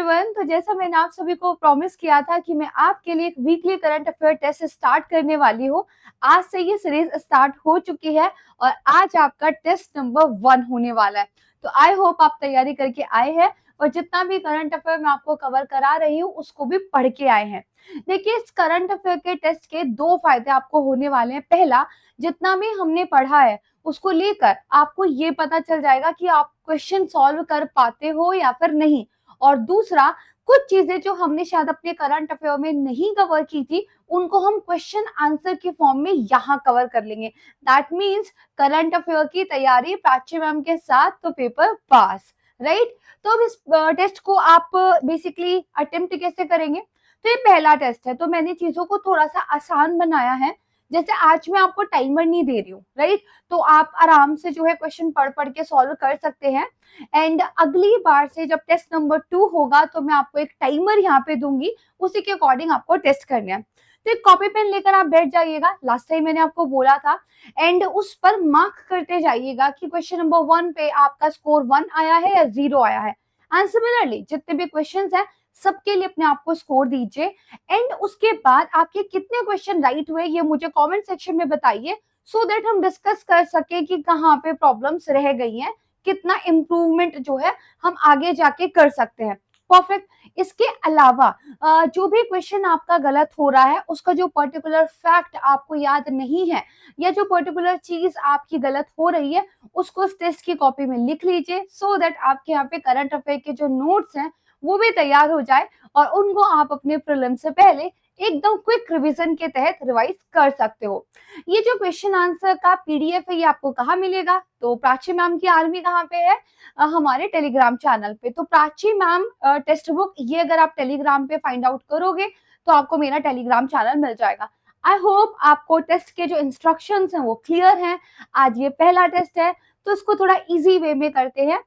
Everyone. तो जैसा मैंने आप सभी को प्रॉमिस किया था कि मैं आपके लिए एक weekly current affair test start करने वाली हूँ। आज से ये सीरीज स्टार्ट हो चुकी है और आज आपका टेस्ट नंबर 1 होने वाला है। तो आई होप आप तैयारी करके आए हैं और जितना भी करंट अफेयर मैं आपको कवर करा रही हूँ उसको भी पढ़ के आए हैं। देखिए, इस करंट अफेयर के टेस्ट के दो फायदे आपको होने वाले हैं। पहला, जितना भी हमने पढ़ा है उसको लेकर आपको ये पता चल जाएगा कि आप क्वेश्चन सॉल्व कर पाते हो या फिर नहीं। और दूसरा, कुछ चीजें जो हमने शायद अपने करंट अफेयर में नहीं कवर की थी उनको हम क्वेश्चन आंसर के फॉर्म में यहाँ कवर कर लेंगे। दैट मीन्स करंट अफेयर की तैयारी प्राची मैम के साथ तो पेपर पास, राइट। तो अब इस टेस्ट को आप बेसिकली अटेम्प्ट कैसे करेंगे? तो ये पहला टेस्ट है, तो मैंने चीजों को थोड़ा सा आसान बनाया है। जैसे आज मैं आपको टाइमर नहीं दे रही हूँ, राइट, तो आप आराम से जो है क्वेश्चन पढ़ पढ़ के सॉल्व कर सकते हैं। एंड अगली बार से जब टेस्ट नंबर 2 होगा तो मैं आपको एक टाइमर यहाँ पे दूंगी, उसी के अकॉर्डिंग आपको टेस्ट करना है। तो एक कॉपी पेन लेकर आप बैठ जाइएगा, लास्ट टाइम मैंने आपको बोला था, एंड उस पर मार्क करते जाइएगा कि क्वेश्चन नंबर 1 पे आपका स्कोर 1 आया है या 0 आया है। एंड सिमिलरली जितने भी क्वेश्चंस हैं सबके लिए अपने आप को स्कोर दीजिए। एंड उसके बाद आपके कितने क्वेश्चन राइट हुए ये मुझे कमेंट सेक्शन में बताइए, सो दैट हम डिस्कस कर सके कि कहाँ पे प्रॉब्लम्स रह गई हैं, कितना इम्प्रूवमेंट जो है हम आगे जाके कर सकते हैं। परफेक्ट। इसके अलावा जो भी क्वेश्चन आपका गलत हो रहा है उसका जो पर्टिकुलर फैक्ट आपको याद नहीं है या जो पर्टिकुलर चीज आपकी गलत हो रही है उसको इस टेस्ट की कॉपी में लिख लीजिए, सो दैट आपके यहाँ पे करंट अफेयर के जो नोट्स हैं वो भी तैयार हो जाए और उनको आप अपने प्रीलिम्स से पहले एकदम क्विक रिवीजन के तहत रिवाइज कर सकते हो। ये जो क्वेश्चन आंसर का पीडीएफ है ये आपको कहाँ मिलेगा? तो प्राची मैम की आर्मी कहाँ पे है? हमारे टेलीग्राम चैनल पे। तो प्राची मैम टेक्स्ट बुक, ये अगर आप टेलीग्राम पे फाइंड आउट करोगे तो आपको मेरा टेलीग्राम चैनल मिल जाएगा। आई होप आपको टेस्ट के जो इंस्ट्रक्शंस हैं वो क्लियर हैं। आज ये पहला टेस्ट है तो इसको थोड़ा इजी वे में करते हैं।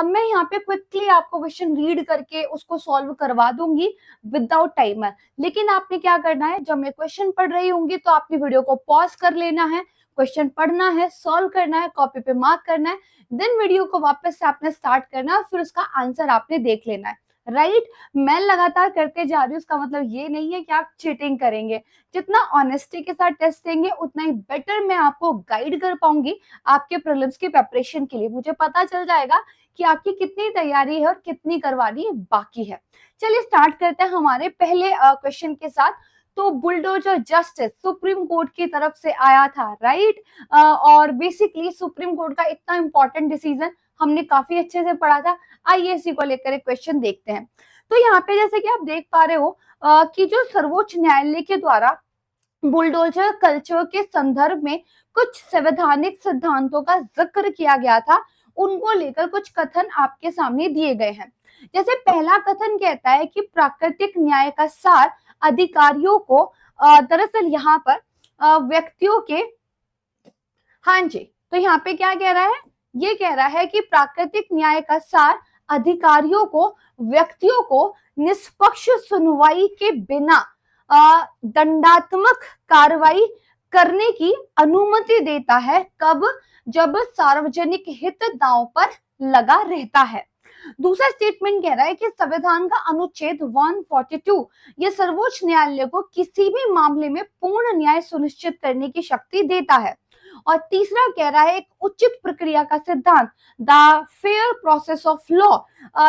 मैं यहाँ पे क्विकली आपको क्वेश्चन रीड करके उसको सॉल्व करवा दूंगी विदाउट टाइमर। लेकिन आपने क्या करना है, जब मैं क्वेश्चन पढ़ रही होंगी तो आपने वीडियो को पॉज कर लेना है, क्वेश्चन पढ़ना है, सॉल्व करना है, कॉपी पे मार्क करना है, देन वीडियो को वापस से आपने स्टार्ट करना है, फिर उसका आंसर आपने देख लेना है, राइट। मैं लगातार करते जा रही हूँ, उसका मतलब ये नहीं है कि आप चीटिंग करेंगे। जितना ऑनेस्टी के साथ टेस्ट देंगे उतना ही बेटर मैं आपको गाइड कर पाऊंगी आपके प्रीलिम्स की प्रिपरेशन के लिए। मुझे पता चल जाएगा कि आपकी कितनी तैयारी है और कितनी करवानी बाकी है। चलिए स्टार्ट करते हैं हमारे पहले क्वेश्चन के साथ। तो बुलडोजर जस्टिस सुप्रीम कोर्ट की तरफ से आया था, राइट। और बेसिकली सुप्रीम कोर्ट का इतना इंपॉर्टेंट डिसीजन हमने काफी अच्छे से पढ़ा था। आइए इसी को लेकर एक क्वेश्चन देखते हैं। तो यहाँ पे जैसे कि आप देख पा रहे हो कि जो सर्वोच्च न्यायालय के द्वारा बुलडोजर कल्चर के संदर्भ में कुछ संवैधानिक सिद्धांतों का जिक्र किया गया था, उनको लेकर कुछ कथन आपके सामने दिए गए हैं। जैसे पहला कथन कहता है कि प्राकृतिक न्याय का सार अधिकारियों को दरअसल यहाँ पर व्यक्तियों के, हाँ जी, तो यहाँ पे क्या कह रहा है? ये कह रहा है कि प्राकृतिक न्याय का सार अधिकारियों को व्यक्तियों को निष्पक्ष सुनवाई के बिना दंडात्मक कार्रवाई करने की अनुमति देता है। कब? जब सार्वजनिक हित दांव पर लगा रहता है। दूसरा स्टेटमेंट कह रहा है कि संविधान का अनुच्छेद 142 ये सर्वोच्च न्यायालय को किसी भी मामले में पूर्ण न्याय सुनिश्चित करने की शक्ति देता है। और तीसरा कह रहा है एक उचित प्रक्रिया का सिद्धांत, the fair process of law,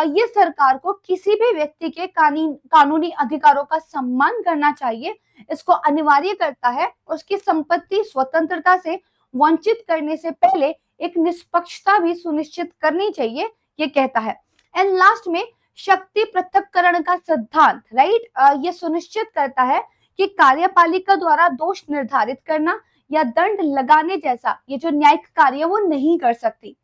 ये सरकार को किसी भी व्यक्ति के कानूनी अधिकारों का सम्मान करना चाहिए, इसको अनिवार्य करता है। उसकी संपत्ति स्वतंत्रता से वंचित करने से पहले एक निष्पक्षता भी सुनिश्चित करनी चाहिए, ये कहता है। एंड लास्ट में शक्ति पृथक्करण का सिद्धांत, राइट, ये सुनिश्चित करता है कि कार्यपालिका द्वारा दोष निर्धारित करना या दंड लगाने जैसा ये जो न्यायिक कार्य वो नहीं कर सकती।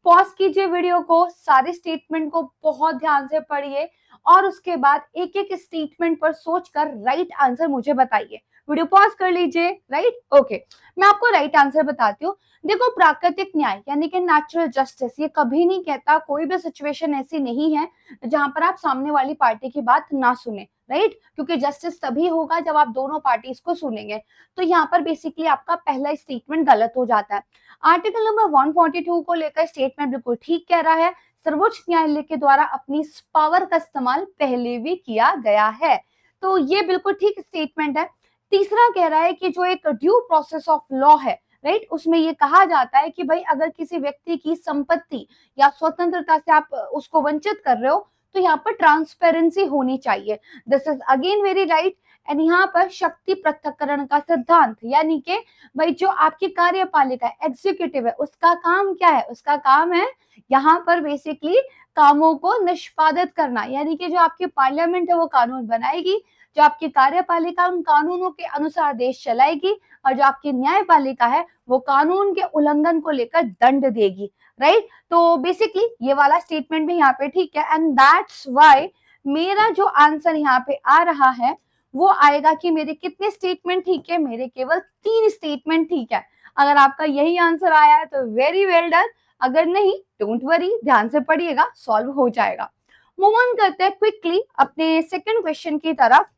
पॉज कीजिए वीडियो को, सारे स्टेटमेंट को बहुत ध्यान से पढ़िए और उसके बाद एक एक स्टेटमेंट पर सोचकर राइट आंसर मुझे बताइए। वीडियो पॉज कर लीजिए, राइट, ओके। मैं आपको राइट आंसर बताती हूँ। देखो, प्राकृतिक न्याय यानी कि नेचुरल जस्टिस ये कभी नहीं कहता, कोई भी सिचुएशन ऐसी नहीं है जहां पर आप सामने वाली पार्टी की बात ना सुने, राइट, क्योंकि जस्टिस तभी होगा जब आप दोनों पार्टीज को सुनेंगे। तो यहाँ पर बेसिकली आपका पहला स्टेटमेंट गलत हो जाता है। आर्टिकल नंबर 142 को लेकर स्टेटमेंट बिल्कुल ठीक कह रहा है। सर्वोच्च न्यायालय के द्वारा अपनी इस पावर का इस्तेमाल पहले भी किया गया है। तो ये बिल्कुल ठीक स्टेटमेंट है। तीसरा कह रहा है कि जो एक ड्यू प्रोसेस ऑफ लॉ है, राइट, उसमें ये कहा जाता है कि भाई अगर किसी व्यक्ति की संपत्ति या स्वतंत्रता से आप उसको वंचित कर रहे हो, तो यहाँ पर ट्रांसपेरेंसी होनी चाहिए। This is again very right. And यहाँ पर शक्ति पृथक्करण का सिद्धांत, यानी कि भाई जो आपकी कार्यपालिका एग्जीक्यूटिव है, उसका काम क्या है? उसका काम है यहाँ पर बेसिकली कामों को निष्पादित करना, यानी कि जो आपकी पार्लियामेंट है वो कानून बनाएगी, जो आपकी कार्यपालिका उन कानूनों के अनुसार देश चलाएगी, और जो आपकी न्यायपालिका है वो कानून के उल्लंघन को लेकर दंड देगी, राइट। तो बेसिकली ये वाला स्टेटमेंट भी यहाँ पे ठीक है। एंड दैट्स व्हाई मेरा जो आंसर यहाँ पे आ रहा है वो आएगा कि मेरे कितने स्टेटमेंट ठीक है? मेरे केवल 3 स्टेटमेंट ठीक है। अगर आपका यही आंसर आया है तो वेरी वेल डन, अगर नहीं डोंट वरी, ध्यान से पढ़िएगा, सॉल्व हो जाएगा। मूव ऑन करते हैं क्विकली अपने सेकंड क्वेश्चन की तरफ।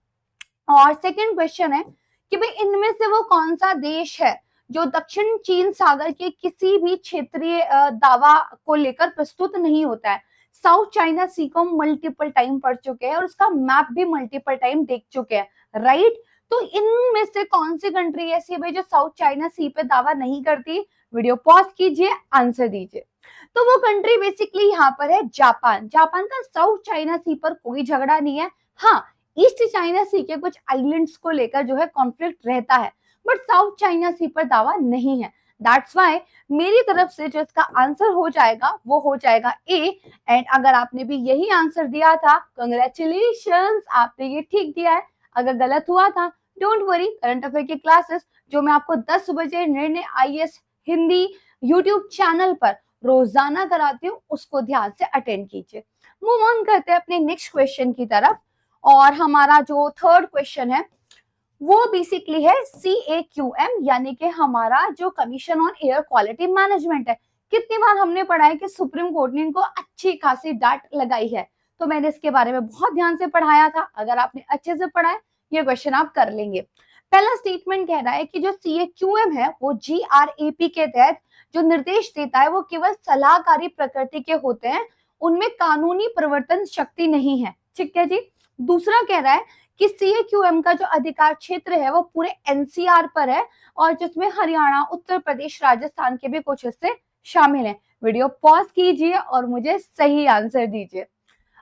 और सेकंड क्वेश्चन है कि भाई इनमें से वो कौन सा देश है जो दक्षिण चीन सागर के किसी भी क्षेत्रीय दावा को लेकर प्रस्तुत नहीं होता है? साउथ चाइना सी को हम मल्टीपल टाइम पढ़ चुके हैं और उसका मैप भी मल्टीपल टाइम देख चुके हैं, राइट। तो इनमें से कौन सी कंट्री ऐसी है भाई जो साउथ चाइना सी पे दावा नहीं करती? वीडियो पॉज कीजिए, आंसर दीजिए। तो वो कंट्री बेसिकली यहाँ पर है जापान। जापान का साउथ चाइना सी पर कोई झगड़ा नहीं है। हाँ, ईस्ट चाइना सी के कुछ आइलैंड्स को लेकर जो है कॉन्फ्लिक्ट रहता है, बट साउथ चाइना सी पर दावा नहीं है। दैट्स व्हाई मेरी तरफ से जो इसका आंसर हो जाएगा वो हो जाएगा ए। एंड अगर आपने भी यही आंसर दिया था, कंग्रेचुलेशंस, आपने ये ठीक दिया है। अगर गलत हुआ था, डोंट वरी, करंट अफेयर की क्लासेस जो मैं आपको 10 बजे निर्णय आईएएस हिंदी यूट्यूब चैनल पर रोजाना कराती हूँ, उसको ध्यान से अटेंड कीजिए। मूव ऑन करते हैं अपने नेक्स्ट क्वेश्चन की तरफ। और हमारा जो थर्ड क्वेश्चन है वो बेसिकली है CAQM, यानी कि हमारा जो commission on air quality management है। कितनी बार हमने पढ़ा है कि सुप्रीम कोर्ट ने इनको अच्छी खासी डांट लगाई है, तो मैंने इसके बारे में बहुत ध्यान से पढ़ाया था। अगर आपने अच्छे से पढ़ा है, ये क्वेश्चन आप कर लेंगे। पहला स्टेटमेंट कह रहा है कि जो CAQM है वो GRAP के तहत जो निर्देश देता है वो केवल सलाहकारी प्रकृति के होते हैं, उनमें कानूनी परिवर्तन शक्ति नहीं है, ठीक है जी। दूसरा कह रहा है कि CAQM का जो अधिकार क्षेत्र है वो पूरे NCR पर है, और जिसमें हरियाणा, उत्तर प्रदेश, राजस्थान के भी कुछ हिस्से शामिल हैं। वीडियो पॉज कीजिए और मुझे सही आंसर दीजिए।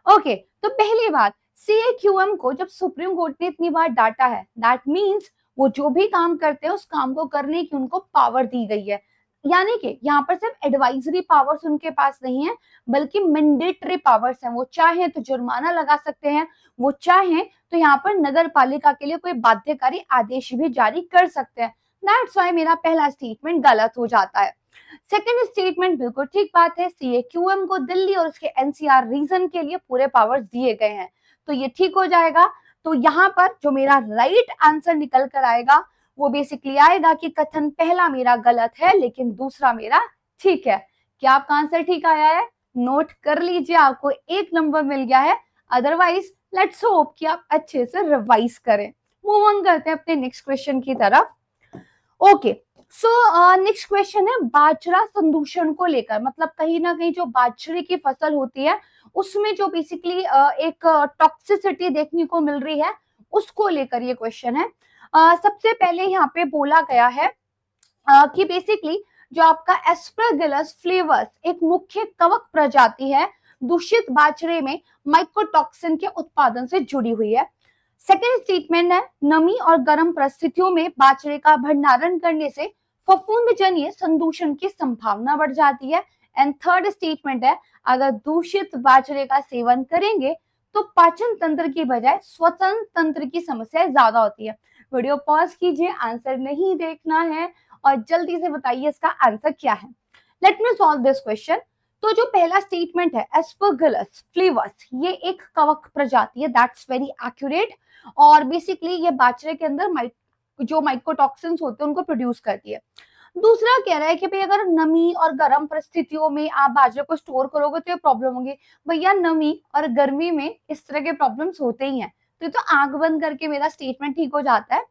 ओके, तो पहली बात, CAQM को जब सुप्रीम कोर्ट ने इतनी बार डांटा है, दैट मीन्स वो जो भी काम करते हैं उस काम को करने की उनको पावर दी गई है। यानी कि यहाँ पर सिर्फ एडवाइजरी पावर्स उनके पास नहीं है, बल्कि मैंडेटरी पावर्स हैं। वो चाहे तो जुर्माना लगा सकते हैं, वो चाहे तो यहाँ पर नगर पालिका के लिए कोई बाध्यकारी आदेश भी जारी कर सकते हैं। दैट्स व्हाई मेरा पहला स्टेटमेंट गलत हो जाता है। सेकेंड स्टेटमेंट बिल्कुल ठीक बात है, CAQM को दिल्ली और उसके NCR रीजन के लिए पूरे पावर्स दिए गए हैं, तो ये ठीक हो जाएगा। तो यहाँ पर जो मेरा राइट आंसर निकल कर आएगा वो बेसिकली आएगा कि कथन पहला मेरा गलत है लेकिन दूसरा मेरा ठीक है। क्या आपका आंसर ठीक आया है? नोट कर लीजिए, आपको 1 नंबर मिल गया है। अदरवाइज लेट्स होप कि आप अच्छे से रिवाइज करें। मूव ऑन करते हैं अपने नेक्स्ट क्वेश्चन की तरफ। ओके, सो नेक्स्ट क्वेश्चन है बाजरा संदूषण को लेकर, मतलब कहीं ना कहीं जो बाजरे की फसल होती है उसमें जो बेसिकली एक टॉक्सिसिटी देखने को मिल रही है, उसको लेकर ये क्वेश्चन है। सबसे पहले यहाँ पे बोला गया है कि बेसिकली जो आपका एस्परगिलस फ्लेवर्स एक मुख्य कवक प्रजाति है, दूषित बाजरे में माइकोटॉक्सिन के उत्पादन से जुड़ी हुई है। सेकेंड स्टेटमेंट है नमी और गर्म परिस्थितियों में बाजरे का भंडारण करने से फफूंद जन्य संदूषण की संभावना बढ़ जाती है। एंड थर्ड स्टेटमेंट है अगर दूषित बाजरे का सेवन करेंगे तो पाचन तंत्र की बजाय श्वसन तंत्र की समस्या ज्यादा होती है। वीडियो पॉज कीजिए, आंसर नहीं देखना है और जल्दी से बताइए इसका आंसर क्या है। Let me solve this question. तो जो पहला स्टेटमेंट है एस्परगिलस फ्लेवर्स, ये एक कवक प्रजाति है, दैट्स वेरी एक्यूरेट। और बेसिकली ये बाजरे के अंदर जो माइकोटॉक्सिन्स होते हैं उनको प्रोड्यूस करती है। दूसरा कह रहा है कि भाई अगर नमी और गर्म परिस्थितियों में आप बाजरे को स्टोर करोगे तो ये प्रॉब्लम होगी। भैया नमी और गर्मी में इस तरह के प्रॉब्लम्स होते ही हैं, तो ये तो आंख बंद करके मेरा स्टेटमेंट ठीक हो जाता है।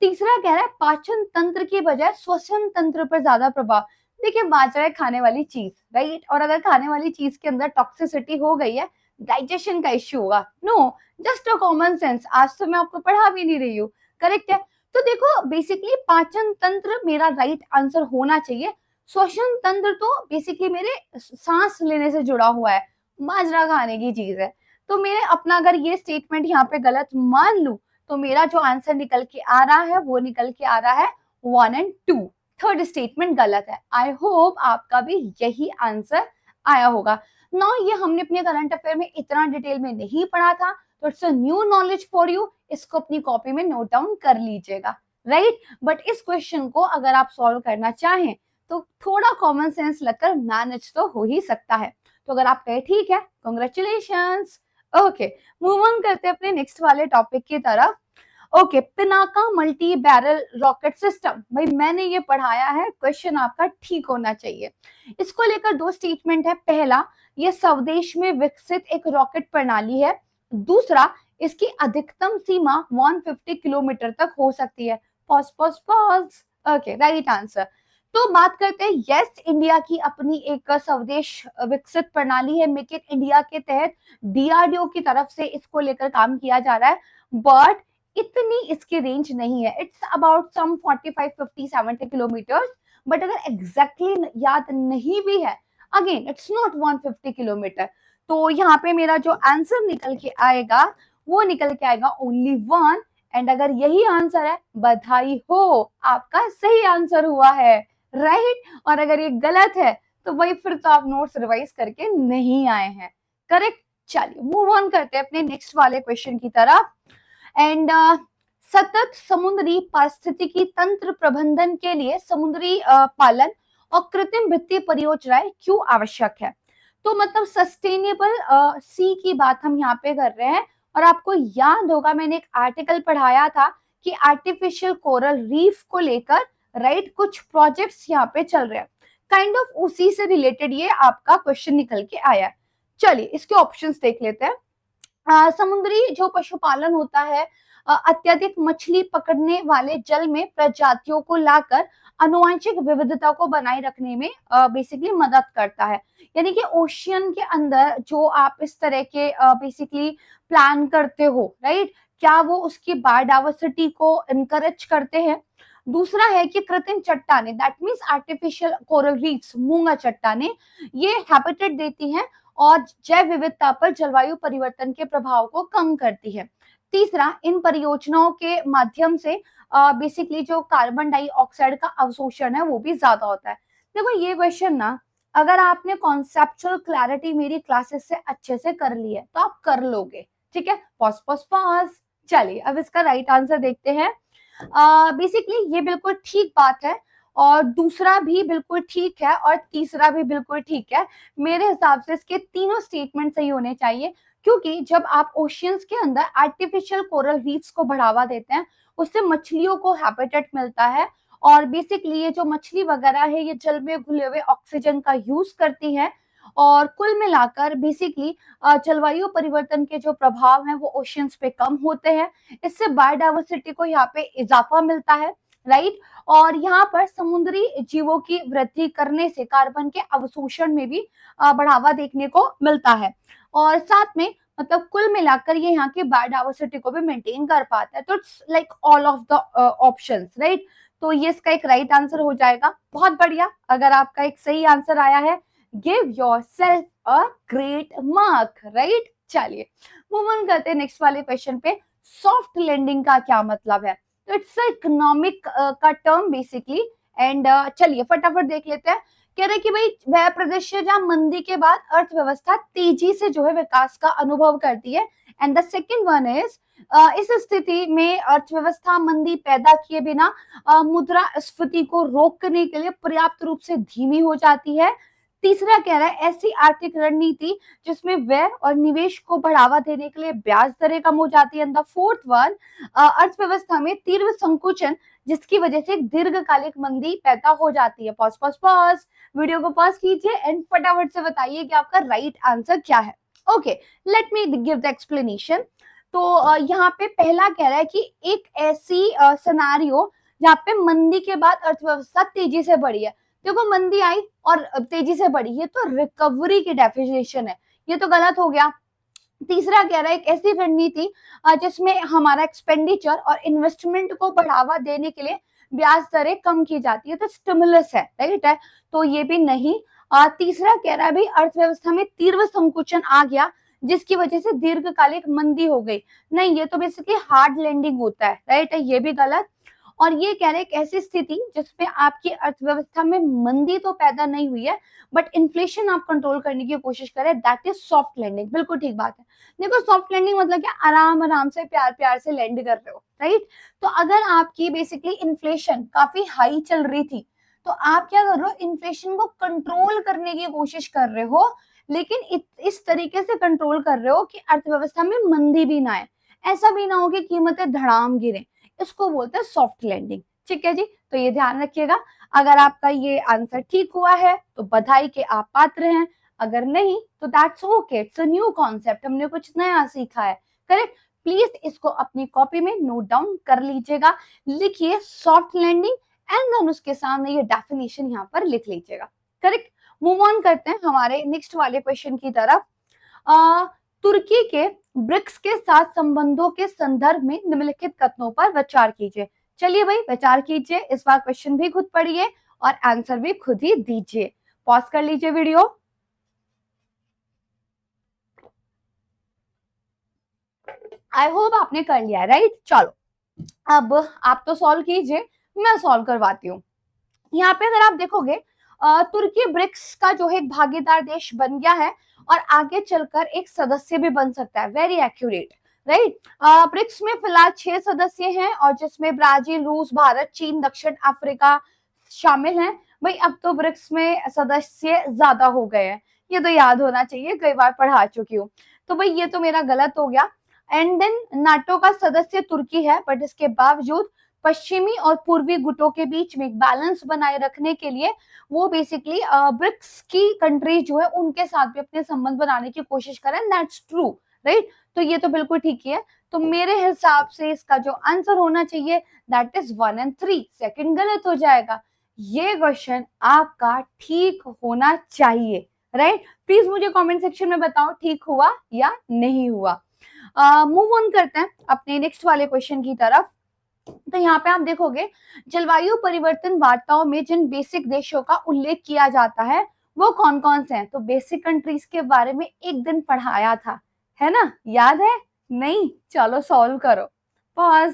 तीसरा कह रहा है पाचन तंत्र की बजाय श्वसन तंत्र पर ज्यादा प्रभाव। देखिए बाजरा है खाने वाली चीज, राइट, और अगर खाने वाली चीज के अंदर टॉक्सिसिटी हो गई है, डाइजेशन का इश्यू होगा। No, just a common sense, आज तो मैं आपको पढ़ा भी नहीं रही हूँ, करेक्ट है। तो देखो बेसिकली पाचन तंत्र मेरा राइट आंसर होना चाहिए। श्वसन तंत्र तो बेसिकली मेरे सांस लेने से जुड़ा हुआ है, बाजरा खाने की चीज है। तो मेरे अपना अगर ये स्टेटमेंट यहाँ पे गलत मान लूं, तो मेरा जो आंसर निकल के आ रहा है वो निकल के आ रहा है 1 और 2। थर्ड स्टेटमेंट गलत है। आई होप आपका भी यही आंसर आया होगा ना। ये हमने अपने करंट अफेयर में इतना डिटेल में नहीं पढ़ा था, तो it's a new knowledge for you. इसको अपनी कॉपी में नोट डाउन कर लीजिएगा, राइट। बट इस क्वेश्चन को अगर आप सॉल्व करना चाहें तो थोड़ा कॉमन सेंस लगकर मैनेज तो हो ही सकता है। तो अगर आप कहे ठीक है, कॉन्ग्रेचुलेशन। ओके, मूव ऑन करते हैं अपने नेक्स्ट वाले टॉपिक की तरफ। Okay, Pinaka multi barrel rocket system, भाई मैंने ये पढ़ाया है, क्वेश्चन आपका ठीक होना चाहिए। इसको लेकर दो स्टेटमेंट है। पहला, ये स्वदेश में विकसित एक रॉकेट प्रणाली है। दूसरा, इसकी अधिकतम सीमा 150 किलोमीटर तक हो सकती है। Pause pause pause. Okay, right answer. तो बात करते हैं, यस, इंडिया की अपनी एक स्वदेश विकसित प्रणाली है, मेक इन इंडिया के तहत डीआरडीओ की तरफ से इसको लेकर काम किया जा रहा है। बट इतनी इसकी रेंज नहीं है, it's about some 45 50 70 kilometres. But अगर एग्जैक्टली याद नहीं भी है, अगेन इट्स नॉट 150 किलोमीटर। तो यहाँ पे मेरा जो आंसर निकल के आएगा वो निकल के आएगा ओनली 1। एंड अगर यही आंसर है, बधाई हो, आपका सही आंसर हुआ है, राइट। और अगर ये गलत है तो भाई फिर तो आप नोट्स रिवाइज करके नहीं आए हैं, करेक्ट। चलिए मूव ऑन करते हैं अपने नेक्स्ट वाले क्वेश्चन की तरफ। एंड सतत समुद्री पारिस्थितिकी तंत्र प्रबंधन के लिए समुद्री पालन और कृत्रिम भित्ति परियोजनाएं क्यों आवश्यक है। तो मतलब सस्टेनेबल सी की बात हम यहाँ पे कर रहे हैं। और आपको याद होगा मैंने एक आर्टिकल पढ़ाया था कि आर्टिफिशियल कोरल रीफ को लेकर, राइट, कुछ प्रोजेक्ट्स यहाँ पे चल रहे हैं। काइंड ऑफ उसी से रिलेटेड ये आपका क्वेश्चन निकल के आया है। चलिए इसके ऑप्शंस देख लेते हैं। समुद्री जो पशुपालन होता है, अत्यधिक मछली पकड़ने वाले जल में प्रजातियों को लाकर आनुवंशिक विविधता को बनाए रखने में बेसिकली मदद करता है। यानी कि ओशियन के अंदर जो आप इस तरह के बेसिकली प्लान करते हो, राइट, क्या वो उसकी बायोडाइवर्सिटी को इनकरेज करते हैं। दूसरा है कि कृत्रिम चट्टाने, that means artificial coral reefs, मूंगा चट्टाने, ये हैबिटेट देती हैं और जैव विविधता पर जलवायु परिवर्तन के प्रभाव को कम करती है। तीसरा, इन परियोजनाओं के माध्यम से बेसिकली जो कार्बन डाइऑक्साइड का अवशोषण है वो भी ज्यादा होता है। देखो ये क्वेश्चन ना, अगर आपने कॉन्सेप्चुअल क्लैरिटी मेरी क्लासेस से अच्छे से कर ली है तो आप कर लोगे, ठीक है। Pause pause pause. चलिए अब इसका राइट आंसर देखते हैं। बेसिकली ये बिल्कुल ठीक बात है, और दूसरा भी बिल्कुल ठीक है, और तीसरा भी बिल्कुल ठीक है। मेरे हिसाब से इसके तीनों स्टेटमेंट सही होने चाहिए, क्योंकि जब आप ओशियंस के अंदर आर्टिफिशियल कोरल रीफ्स को बढ़ावा देते हैं, उससे मछलियों को हैबिटेट मिलता है। और बेसिकली ये जो मछली वगैरह है ये जल में घुले हुए ऑक्सीजन का यूज करती है। और कुल मिलाकर बेसिकली जलवायु परिवर्तन के जो प्रभाव हैं वो ओशियंस पे कम होते हैं। इससे बायोडाइवर्सिटी को यहाँ पे इजाफा मिलता है, राइट। और यहाँ पर समुद्री जीवों की वृद्धि करने से कार्बन के अवशोषण में भी बढ़ावा देखने को मिलता है। और साथ में मतलब कुल मिलाकर ये यहाँ की बायोडाइवर्सिटी को भी मेंटेन कर पाता है। तो it's like all of the options, right. तो ये इसका एक राइट आंसर हो जाएगा। बहुत बढ़िया, अगर आपका एक सही आंसर आया है, give yourself a great mark, right. चलिए मूव ऑन करते हैं नेक्स्ट वाले क्वेश्चन पे। सॉफ्ट लैंडिंग का क्या मतलब है। तो इट्स इकोनॉमिक का टर्म बेसिकली। एंड चलिए फटाफट देख लेते हैं। कह रहे कि भाई वह प्रदेश है जहां मंदी के बाद अर्थव्यवस्था तेजी से जो है विकास का अनुभव करती है। And the second one is, इस स्थिति में अर्थव्यवस्था मंदी पैदा किए बिना मुद्रास्फीति को रोकने के लिए पर्याप्त रूप से धीमी हो जाती है। तीसरा कह रहा है ऐसी आर्थिक रणनीति जिसमें व्यय और निवेश को बढ़ावा देने के लिए ब्याज दरें कम हो जाती है। द फोर्थ वन, अर्थव्यवस्था में तीव्र संकुचन जिसकी वजह से दीर्घकालिक मंदी पैदा हो जाती है। पॉज पॉज पॉज, वीडियो को पॉज कीजिए एंड फटाफट से बताइए कि आपका राइट आंसर क्या है। Okay, let me give the explanation. तो यहाँ पे पहला कह रहा है कि एक ऐसी सिनेरियो जहाँ पे मंदी के बाद अर्थव्यवस्था तेजी से बढ़ी है। देखो मंदी आई और तेजी से बढ़ी, ये तो रिकवरी की डेफिनेशन है, ये तो गलत हो गया। तीसरा कह रहा है एक ऐसी रणनीति जिसमें हमारा एक्सपेंडिचर और इन्वेस्टमेंट को बढ़ावा देने के लिए ब्याज दरें कम की जाती है, तो स्टिमुलस है, राइट है, तो ये भी नहीं। तीसरा कह रहा है भाई अर्थव्यवस्था में तीव्र संकुचन आ गया जिसकी वजह से दीर्घकालिक मंदी हो गई, नहीं ये तो बेसिकली हार्ड लैंडिंग होता है, राइट है, ये भी गलत। और ये कह रहे हैं एक ऐसी स्थिति जिसमें आपकी अर्थव्यवस्था में मंदी तो पैदा नहीं हुई है बट इन्फ्लेशन आप कंट्रोल करने की कोशिश करें, दैट इज सॉफ्ट लैंडिंग, बिल्कुल ठीक बात है। देखो सॉफ्ट लैंडिंग मतलब क्या, आराम आराम से प्यार प्यार से लैंड कर रहे हो, राइट। तो अगर आपकी बेसिकली इन्फ्लेशन काफी हाई चल रही थी तो आप क्या कर रहे हो, इन्फ्लेशन को कंट्रोल करने की कोशिश कर रहे हो, लेकिन इस तरीके से कंट्रोल कर रहे हो कि अर्थव्यवस्था में मंदी भी ना आए, ऐसा भी ना हो कि कीमतें धड़ाम गिरे, इसको बोलते हैं सॉफ्ट लैंडिंग, ठीक है जी। तो ये ध्यान रखिएगा, अगर आपका ये आंसर ठीक हुआ है तो बधाई के आप पात्र हैं, अगर नहीं तो that's okay, it's a new concept, हमने कुछ नया सीखा है, करेक्ट। प्लीज इसको अपनी कॉपी में नोट डाउन कर लीजिएगा, लिखिए सॉफ्ट लैंडिंग एंड देन उसके सामने ये डेफिनेशन यहाँ पर लिख लीजिएगा, करेक्ट। मूव ऑन करते हैं हमारे नेक्स्ट वाले क्वेश्चन की तरफ। तुर्की के ब्रिक्स के साथ संबंधों के संदर्भ में निम्नलिखित कथनों पर विचार कीजिए। चलिए भाई विचार कीजिए, इस बार क्वेश्चन भी खुद पढ़िए और आंसर भी खुद ही दीजिए, पॉज कर लीजिए वीडियो। आई होप आपने कर लिया, राइट। चलो अब आप तो सॉल्व कीजिए, मैं सॉल्व करवाती हूँ। यहाँ पे अगर आप देखोगे तुर्की ब्रिक्स का जो है एक भागीदार देश बन गया है और आगे चलकर एक सदस्य भी बन सकता है, वेरी एक्यूरेट, राइट। ब्रिक्स में फिलहाल 6 सदस्य हैं और जिसमें ब्राजील, रूस, भारत, चीन, दक्षिण अफ्रीका शामिल हैं। भाई अब तो ब्रिक्स में सदस्य ज्यादा हो गए हैं, ये तो याद होना चाहिए, कई बार पढ़ा चुकी हूँ। तो भाई ये तो मेरा गलत हो गया। एंड देन नाटो का सदस्य तुर्की है बट इसके बावजूद पश्चिमी और पूर्वी गुटों के बीच में एक बैलेंस बनाए रखने के लिए वो बेसिकली ब्रिक्स की कंट्रीज जो है उनके साथ भी अपने संबंध बनाने की कोशिश करें, दैट्स ट्रू, राइट। तो ये तो बिल्कुल ठीक ही है। तो मेरे हिसाब से इसका जो आंसर होना चाहिए दैट इज 1 और 3, सेकंड गलत हो जाएगा। ये क्वेश्चन आपका ठीक होना चाहिए, राइट। प्लीज मुझे कमेंट सेक्शन में बताओ ठीक हुआ या नहीं हुआ। मूव ऑन करते हैं अपने नेक्स्ट वाले क्वेश्चन की तरफ। तो यहाँ पे आप देखोगे जलवायु परिवर्तन वार्ताओं में जिन बेसिक देशों का उल्लेख किया जाता है वो कौन कौन से हैं, तो बेसिक कंट्रीज के बारे में एक दिन पढ़ाया था, है ना, याद है, नहीं, चलो सॉल्व करो, pause.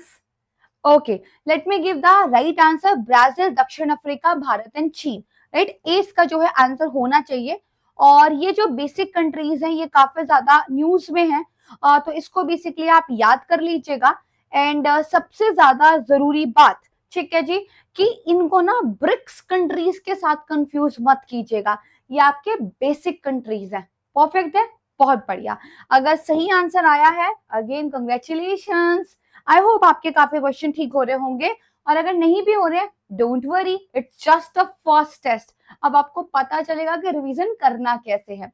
Okay, let me give the right answer, Brazil, दक्षिण अफ्रीका, भारत एंड चीन, राइट। ए इसका जो है आंसर होना चाहिए। और ये जो बेसिक कंट्रीज हैं ये काफी ज्यादा न्यूज में है, तो इसको बेसिकली आप याद कर लीजिएगा। एंड सबसे ज्यादा जरूरी बात, ठीक है जी, कि इनको ना ब्रिक्स कंट्रीज के साथ कंफ्यूज मत कीजिएगा, ये आपके बेसिक कंट्रीज हैं, परफेक्ट है, बहुत बढ़िया। अगर सही आंसर आया है अगेन कंग्रेचुलेशंस, आई होप आपके काफी क्वेश्चन ठीक हो रहे होंगे, और अगर नहीं भी हो रहे don't worry, it's just a first test, अब आपको पता चलेगा कि रिवीजन करना कैसे है।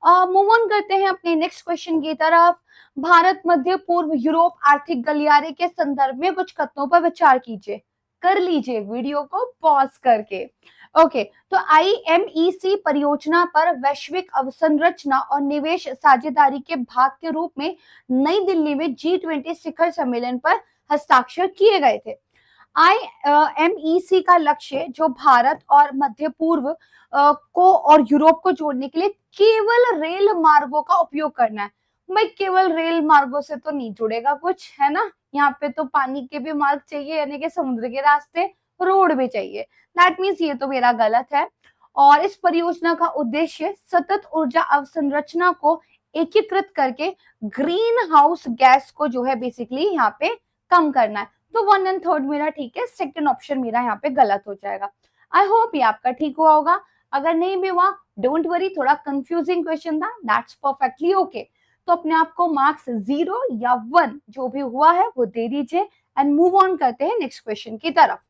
मूव ऑन करते हैं अपने नेक्स्ट क्वेश्चन की तरफ। भारत, मध्य पूर्व, यूरोप आर्थिक गलियारे के संदर्भ में कुछ कथनों पर विचार कीजिए, कर लीजिए वीडियो को पॉज करके। ओके, तो IMEC परियोजना पर वैश्विक अवसंरचना और निवेश साझेदारी के भाग के रूप में नई दिल्ली में G20 शिखर सम्मेलन पर हस्ताक्षर किए गए थे। IMEC का लक्ष्य जो भारत और मध्य पूर्व को और यूरोप को जोड़ने के लिए केवल रेल मार्गों का उपयोग करना है। भाई केवल रेल मार्गों से तो नहीं जुड़ेगा कुछ, है ना, यहाँ पे तो पानी के भी मार्ग चाहिए, यानी कि समुद्र के रास्ते, रोड भी चाहिए, दैट मीन्स ये तो मेरा गलत है। और इस परियोजना का उद्देश्य सतत ऊर्जा अवसंरचना को एकीकृत करके ग्रीन हाउस गैस को जो है बेसिकली यहाँ पे कम करना है। तो 1 और 3 मेरा ठीक है, सेकंड ऑप्शन मेरा यहाँ पे गलत हो जाएगा। आई होप ये आपका ठीक हुआ होगा, अगर नहीं भी हुआ डोंट वरी, थोड़ा कंफ्यूजिंग क्वेश्चन था, दैट्स परफेक्टली ओके। तो अपने आप को मार्क्स 0 या 1 जो भी हुआ है वो दे दीजिए एंड मूव ऑन करते हैं नेक्स्ट क्वेश्चन की तरफ।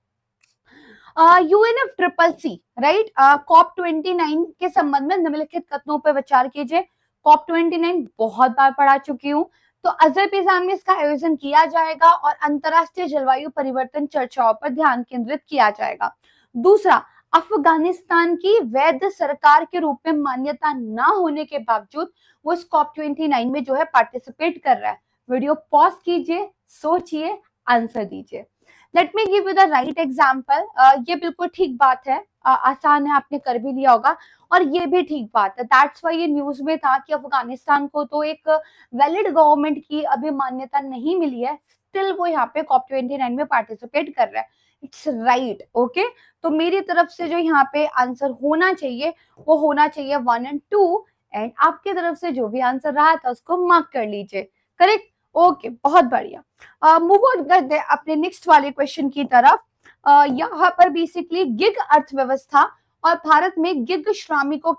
UNFCCC, राइट, COP29 के संबंध में निम्नलिखित कथनों पर विचार कीजिए। COP29 बहुत बार पढ़ा चुकी हूँ। तो अजरबैजान में इसका आयोजन किया जाएगा और अंतरराष्ट्रीय जलवायु परिवर्तन चर्चाओं पर ध्यान केंद्रित किया जाएगा। दूसरा, अफगानिस्तान की वैध सरकार के रूप में मान्यता ना होने के बावजूद वो इस COP29 में जो है पार्टिसिपेट कर रहा है। वीडियो पॉज कीजिए, सोचिए, आंसर दीजिए। Let me give you the right example. ये बिल्कुल ठीक बात है, आसान है, आपने कर भी लिया होगा। और ये भी ठीक बात है, दैट्स वाई ये न्यूज में था कि अफगानिस्तान को तो एक वैलिड गवर्नमेंट की अभी मान्यता नहीं मिली है, स्टिल वो यहाँ पे COP29 में पार्टिसिपेट कर रहा है। It's right, okay. तो मेरी तरफ से जो यहाँ पे आंसर होना चाहिए वो होना चाहिए 1 और 2, एंड आपके तरफ से जो भी आंसर रहा था उसको मार्क कर लीजिए। करेक्ट, ओके, बहुत बढ़िया। मूव ऑन करते हैं अपने नेक्स्ट वाले क्वेश्चन की तरफ। यहाँ पर बेसिकली गिग अर्थव्यवस्था और भारत में गिग श्रमिकों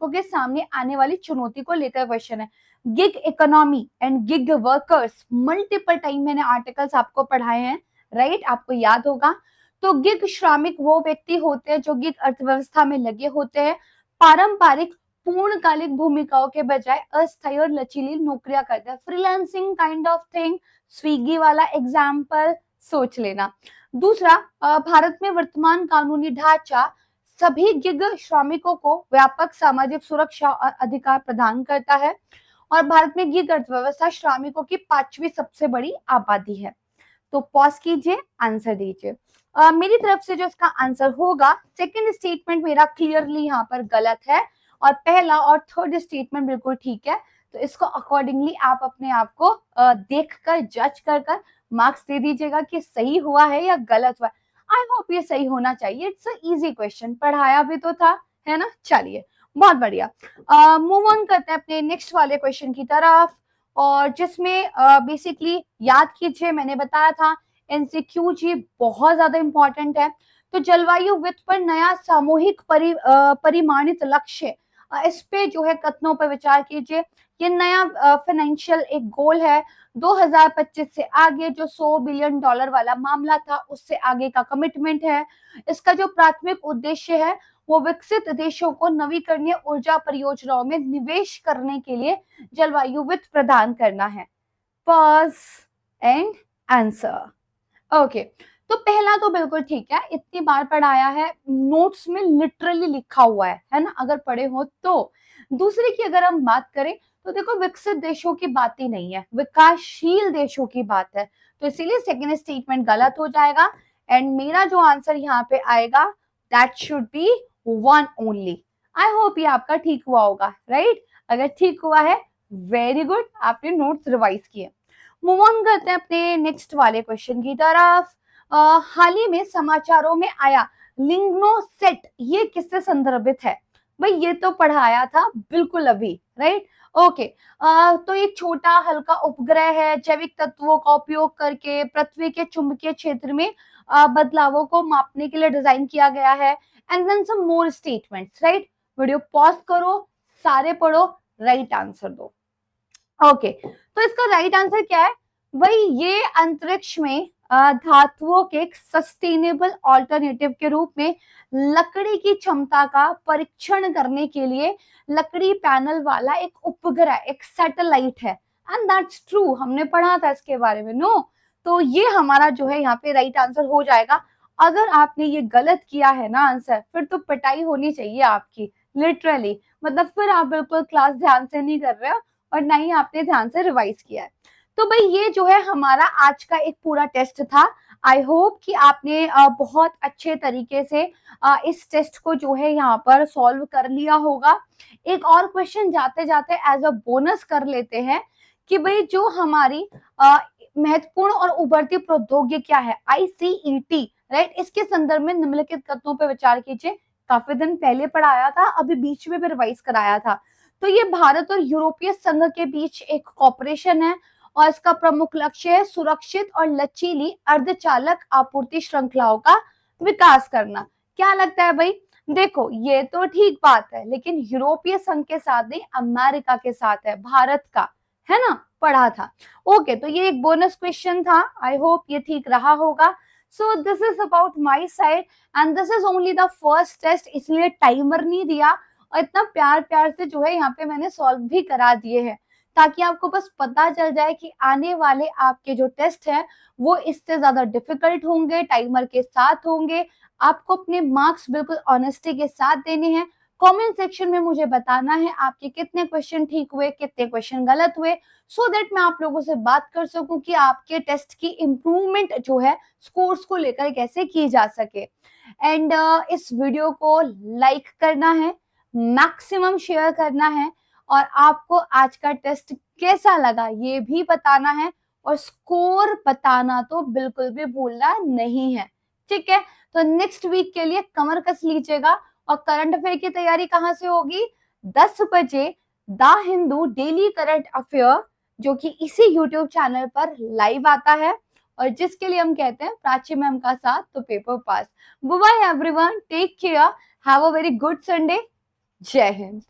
के सामने आने वाली चुनौती को लेकर क्वेश्चन है। Gig economy and gig workers, multiple time मैंने आर्टिकल्स आपको पढ़ाए हैं, राइट, आपको याद होगा। तो गिग श्रमिक वो व्यक्ति होते हैं जो गिग अर्थव्यवस्था में लगे होते हैं, पारंपरिक पूर्णकालिक भूमिकाओं के बजाय अस्थायी और लचीली नौकरियां करते हैं, freelancing kind of thing. Swiggy वाला एग्जाम्पल सोच लेना। दूसरा, भारत में वर्तमान कानूनी ढांचा सभी गिग श्रमिकों को व्यापक सामाजिक सुरक्षा और अधिकार प्रदान करता है, और भारत में गिग अर्थव्यवस्था श्रमिकों की 5वीं सबसे बड़ी आबादी है। तो पॉज कीजिए, आंसर दीजिए। मेरी तरफ से जो इसका आंसर होगा, सेकंड स्टेटमेंट मेरा क्लियरली यहाँ पर गलत है, और पहला और थर्ड स्टेटमेंट बिल्कुल ठीक है। तो इसको अकॉर्डिंगली आप अपने आप को देखकर जज कर मार्क्स दे दीजिएगा कि सही हुआ है या गलत हुआ है। आई होप ये सही होना चाहिए। इट्स इजी क्वेश्चन, पढ़ाया भी तो था, है ना। चलिए, बहुत बढ़िया। मूव ऑन करते हैं अपने नेक्स्ट वाले क्वेश्चन की तरफ, और जिसमें बेसिकली याद कीजिए, मैंने बताया था एमसीक्यू जी बहुत ज्यादा इंपॉर्टेंट है। तो जलवायु वित्त पर नया सामूहिक परिमाणित लक्ष्य, इस पे जो है कथनों पर विचार कीजिए। ये नया फाइनेंशियल एक गोल है, 2025 से आगे जो $100 बिलियन वाला मामला था उससे आगे का कमिटमेंट है। इसका जो प्राथमिक उद्देश्य है वो विकसित देशों को नवीकरणीय ऊर्जा परियोजनाओं में निवेश करने के लिए जलवायु वित्त प्रदान करना है। Pause and answer. ओके, तो पहला तो बिल्कुल ठीक है, इतनी बार पढ़ाया है, नोट्स में लिटरली लिखा हुआ है ना, अगर पढ़े हो तो। दूसरे की अगर हम बात करें तो देखो, विकसित देशों की बात ही नहीं है, विकासशील देशों की बात है। तो इसीलिए सेकेंड स्टेटमेंट गलत हो जाएगा, एंड मेरा जो आंसर यहाँ पे आएगा that should be 1 only. I hope ये आपका ठीक हुआ होगा, राइट। अगर ठीक हुआ है, वेरी गुड, आपने नोट्स रिवाइज किए। मूव ऑन करते हैं अपने नेक्स्ट वाले क्वेश्चन की तरफ। हाल ही में समाचारों में आया लिग्नोसेट, ये किससे संदर्भित है? भाई ये तो पढ़ाया था बिल्कुल अभी, राइट, ओके। तो एक छोटा हल्का उपग्रह है, जैविक तत्वों का उपयोग करके पृथ्वी के चुंबकीय क्षेत्र में बदलावों को मापने के लिए डिजाइन किया गया है। And then some more statements, right. Video pause करो, सारे पढ़ो, राइट आंसर दो। ओके, तो इसका राइट आंसर क्या है भाई? ये अंतरिक्ष में धातुओं के एक सस्टेनेबल ऑल्टरनेटिव के रूप में लकड़ी की क्षमता का परीक्षण करने के लिए लकड़ी पैनल वाला एक उपग्रह, एक सैटेलाइट है। एंड दैट्स ट्रू, हमने पढ़ा था इसके बारे में, नो। तो ये हमारा जो है यहाँ पे राइट आंसर हो जाएगा। अगर आपने ये गलत किया है ना आंसर, फिर तो पिटाई होनी चाहिए आपकी, लिटरली। मतलब फिर आप बिल्कुल क्लास ध्यान से नहीं कर रहे हो, और ना ही आपने ध्यान से रिवाइज किया है। तो भाई ये जो है हमारा आज का एक पूरा टेस्ट था। आई होप कि आपने बहुत अच्छे तरीके से इस टेस्ट को जो है यहाँ पर सॉल्व कर लिया होगा। एक और क्वेश्चन जाते जाते एज अ बोनस कर लेते हैं कि भाई जो हमारी महत्वपूर्ण और उभरती प्रौद्योगिकियां है, ICET, राइट, इसके संदर्भ में निम्नलिखित कथनों पर विचार कीजिए। काफी दिन पहले पढ़ाया था, अभी बीच में भी रिवाइज कराया था। तो ये भारत और यूरोपीय संघ के बीच एक कॉपरेशन है, और इसका प्रमुख लक्ष्य है सुरक्षित और लचीली अर्धचालक आपूर्ति श्रृंखलाओं का विकास करना। क्या लगता है भाई? देखो, ये तो ठीक बात है, लेकिन यूरोपीय संघ के साथ नहीं, अमेरिका के साथ है, भारत का, है ना, पढ़ा था। ओके, तो ये एक बोनस क्वेश्चन था, आई होप ये ठीक रहा होगा। So this is about my side, and this is only the first test, इसलिए टाइमर नहीं दिया, और इतना प्यार प्यार से जो है यहाँ पे मैंने सॉल्व भी करा दिए हैं, ताकि आपको बस पता चल जाए कि आने वाले आपके जो टेस्ट हैं वो इससे ज्यादा डिफिकल्ट होंगे, टाइमर के साथ होंगे। आपको अपने मार्क्स बिल्कुल ऑनेस्टी के साथ देने हैं। कमेंट सेक्शन में मुझे बताना है आपके कितने क्वेश्चन ठीक हुए, कितने क्वेश्चन गलत हुए, सो दैट मैं आप लोगों से बात कर सकूं कि आपके टेस्ट की इम्प्रूवमेंट जो है स्कोर्स को लेकर कैसे की जा सके। एंड इस वीडियो को लाइक करना है, मैक्सिमम शेयर करना है, और आपको आज का टेस्ट कैसा लगा ये भी बताना है, और स्कोर बताना तो बिल्कुल भी भूलना नहीं है। ठीक है, तो नेक्स्ट वीक के लिए कमर कस लीजिएगा। और करंट अफेयर की तैयारी कहां से होगी? 10 बजे the Hindu daily current affair, जो कि इसी यूट्यूब चैनल पर लाइव आता है, और जिसके लिए हम कहते हैं प्राची मैम का साथ तो paper pass. Bye everyone, take care, have a very good Sunday. जय हिंद।